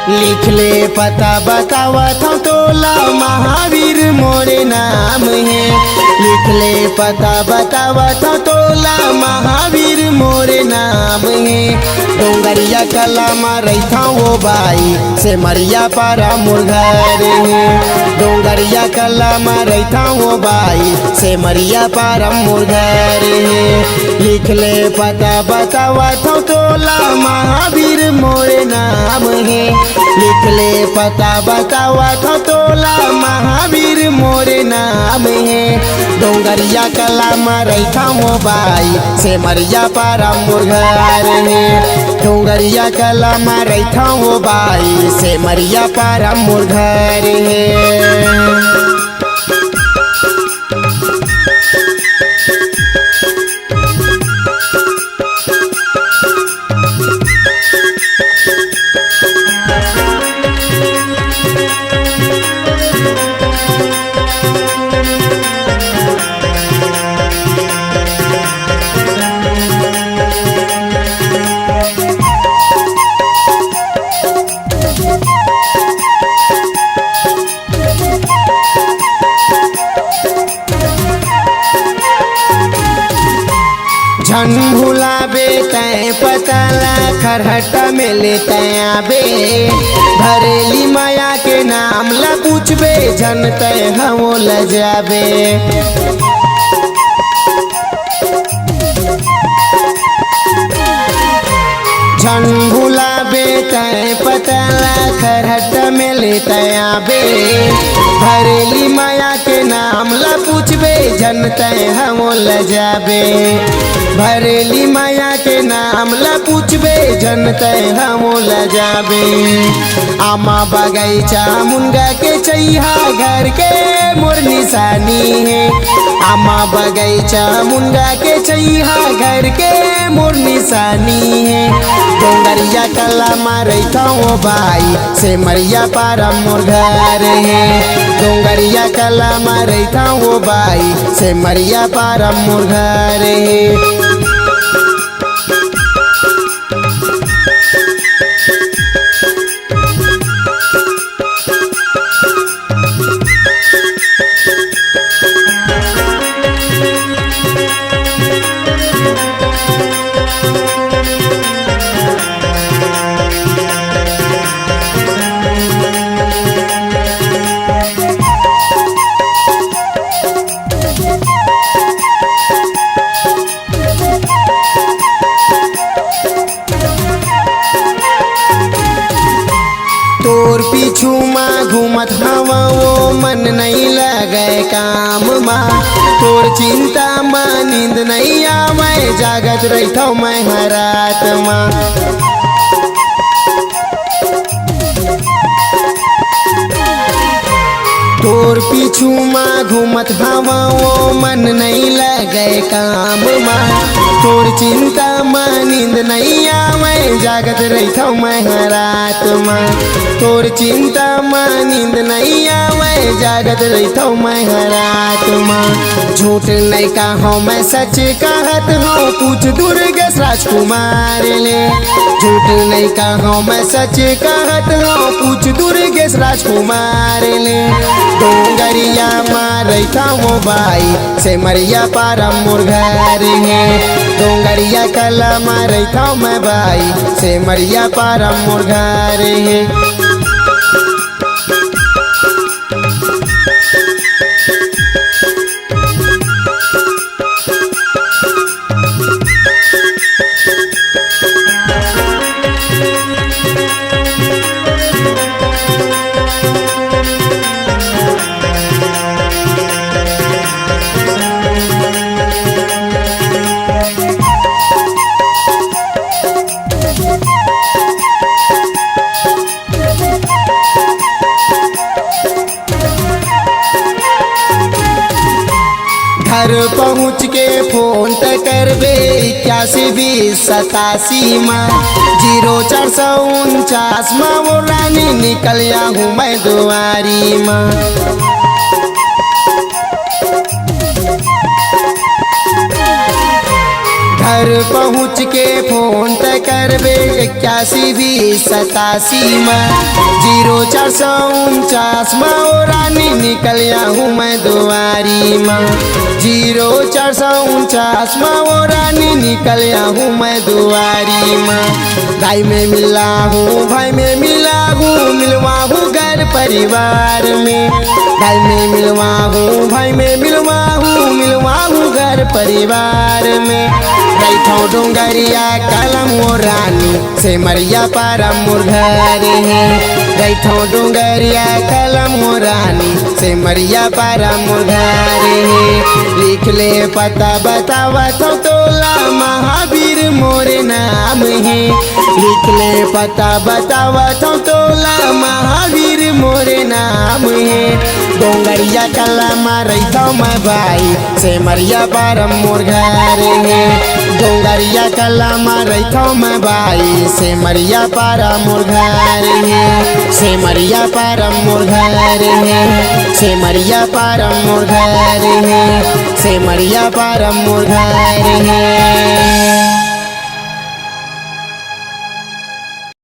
लिख ले पता बतावत हूँ तोला महावीर मोरे नाम है। लिख ले पता बतावत हूँ तोला महावीर मोरे नाम है। डोंगरिया कला मारता वो बाई से मरिया पारा मुरघर है। डोंगरिया कला मारता वो बाई से मरिया पारा मुरघर है। लिख ले पता बतावत हूँ तोला महावीर मोरे नाम है। लिख ले पता बतावत हूँ तोला महावीर मोरे नाम है। डोंगरिया कला मारता वो बाई से मरिया पारा मुरघर है। डोंगरिया कला मारता वो बाई से मरिया पारा मुरघर है। झन भुलाबे तय पतला खरहटा में लेते आबे। भरेली माया के नाम ला पूछबे झन तय हो ल जाबे। झन भुलाबे तय पतला खरहटा में लेते आबे। भरेली माया के नाम ला पूछबे झन तय हो ल जाबे। भरेली माया के नाम ला पूछबे झन तय हो ल जाबे। आमा बगैचा मुनगा के चैहा घर के मोर निशानी है। आमा बगैचा मुनगा के चैहा घर के मोर निशानी है। डोंगरिया कला मारता वो बाई से मरिया पारा मोर घर है। डोंगरिया कला मारता वो बाई से मरिया पारा मोर घर है। तोर पीछू माँ घूमत हवा वो मन नहीं लगे काम माँ। तोर चिंता माँ नींद नहीं आवे जागत रहता मैं हर रात माँ। तोर पीछू माँ घूमत हवा वो मन नहीं लगे काम माँ। तोर चिंता माँ नींद नहीं आवे जागत रहता मैं हर रात माँ। तोर चिंता माँ नींद नहीं आवे जागत रहता मैं हर रात माँ। झूठ नहीं कहो मैं सच कहत हूँ पूछ दुर्गेश राजकुमार ले। झूठ नहीं कहो मैं सच कहत हूँ पूछ दुर्गेश राजकुमार ले। डोंगरिया मारता वो बाई से मरिया पारा मोर घर है। डोंगरिया कला मारता मैं बाई से मरिया पारा मोर घर है। 81 में 0449 में वो रानी निकल हूँ मैं दुआरी में। घर पहुँच के फोन तय करबे 81 में 0449 में ओ रानी निकल हूँ मैं दुआरी में। 0449 में ओ रानी निकल हूँ मैं दुआरी में। भाई में मिला हूँ भाई में मिला हूँ मिलवा हूँ घर परिवार में। भाई में मिलवा हूँ भाई में मिलवा हूँ घर परिवार में। बैठो डोंगरिया कलम वो रानी से मरिया पारा मोर घर है। बैठो डोंगरिया कलम वो रानी से मरिया पारा मोर घर है। लिख ले पता बतावा तो तोला महावीर मोरे नाम है। लिख ले पता बतावा तो तोला महावीर मोरे नाम है। डोंगरिया कलम रही मैं भाई से मरिया पारा मोर घर है। डोंगरिया कलम रही मैं भाई से मरिया पारा मोर घर है। से मरिया पारा मोर घर है। से मरिया पारा मोर घर है। से मरिया पारा मोर घर है।